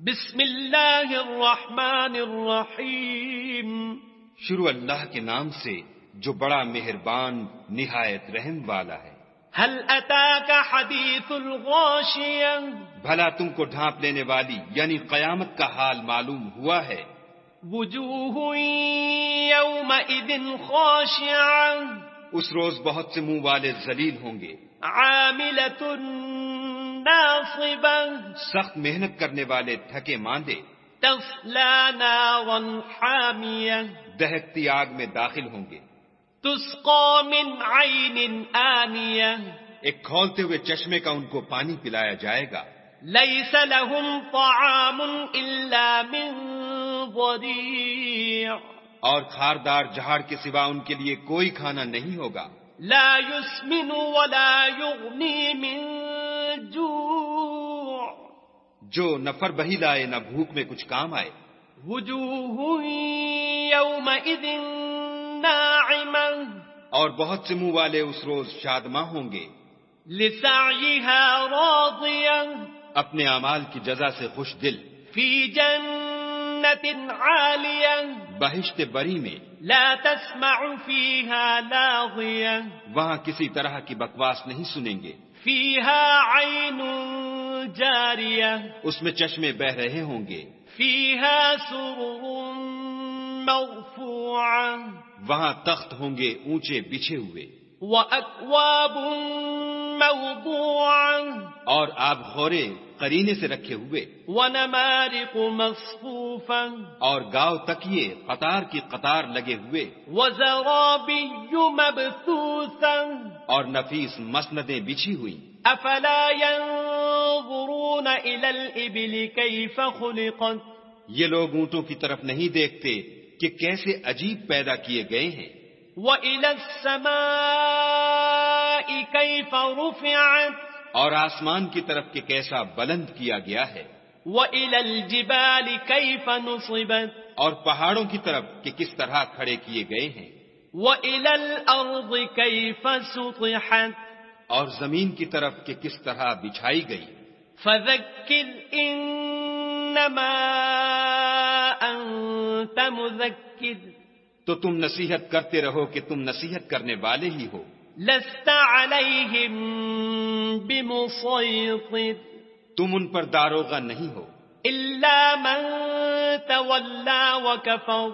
بسم اللہ الرحمن الرحیم. شروع اللہ کے نام سے جو بڑا مہربان نہایت رحم والا ہے. هل اتاک حدیث الغاشیہ. بھلا تم کو ڈھانپ لینے والی یعنی قیامت کا حال معلوم ہوا ہے. وجوہ یومئذ خاشعہ. اس روز بہت سے منہ والے ذلیل ہوں گے. عاملۃ ناصبہ. سخت محنت کرنے والے تھکے ماندے. تصلی نارا حامیہ. دہکتی آگ میں داخل ہوں گے. تسقى من عین آنیہ. ایک کھولتے ہوئے چشمے کا ان کو پانی پلایا جائے گا. لیس لهم طعام الا من ضریع. اور کھاردار جھاڑ کے سوا ان کے لیے کوئی کھانا نہیں ہوگا. لا يسمن ولا يغنی من جوع. جو نہ فر بہی لائے نہ بھوک میں کچھ کام آئے. وجوہ یومئذ ناعمہ. اور بہت سے منہ والے اس روز شادماں ہوں گے. لسعیها راضیہ. اپنے اعمال کی جزا سے خوش دل. فی جنت عالیہ. بہشت بری میں. لا تسمع فیہا لاغیہ. وہاں کسی طرح کی بکواس نہیں سنیں گے. فیہا عین جاریہ. اس میں چشمے بہ رہے ہوں گے. فیہا سرر مرفوعہ. وہاں تخت ہوں گے اونچے بچھے ہوئے. وَأَكْوَابٌ مَوْضُوعَةٌ. اور آب خورے قرینے سے رکھے ہوئے. وَنَمَارِقُ مَصْفُوفَةٌ. اور گاؤ تکیے قطار کی قطار لگے ہوئے. وَزَرَابِيُّ مَبْثُوثَةٌ. اور نفیس مسندیں بچھی ہوئی. أَفَلَا يَنظُرُونَ إِلَى الْإِبِلِ كَيْفَ خُلِقَتْ. یہ لوگ اونٹوں کی طرف نہیں دیکھتے کہ کیسے عجیب پیدا کیے گئے ہیں. وَإِلَى السَّمَاءِ كَيْفَ رُفِعَتْ. اور آسمان کی طرف کہ کیسا بلند کیا گیا ہے. وَإِلَى الْجِبَالِ كَيْفَ نُصِبَتْ. اور پہاڑوں کی طرف کہ کس طرح کھڑے کیے گئے ہیں. وَإِلَى الْأَرْضِ كَيْفَ سُطِحَتْ. اور زمین کی طرف کہ کس طرح بچھائی گئی. فَذَكِّرْ إِنَّمَا أَنْتَ مُذَكِّرٌ. تو تم نصیحت کرتے رہو کہ تم نصیحت کرنے والے ہی ہو. لَسْتَ عَلَيْهِمْ بِمُصَيْطِرٍ. تم ان پر داروغہ نہیں ہو. إِلَّا مَنْ تَوَلَّى وَكَفَرَ.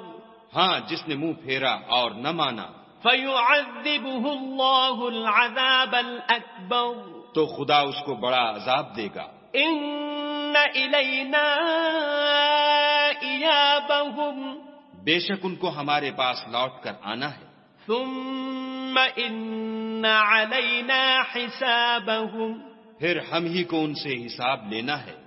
ہاں جس نے منہ پھیرا اور نہ مانا. فَيُعَذِّبُهُ اللَّهُ الْعَذَابَ الْأَكْبَرَ. تو خدا اس کو بڑا عذاب دے گا. إِنَّ إِلَيْنَا إِيَابَهُمْ. بے شک ان کو ہمارے پاس لوٹ کر آنا ہے. ثُمَّ إِنَّ عَلَيْنَا حِسَابَهُمْ. پھر ہم ہی کو ان سے حساب لینا ہے.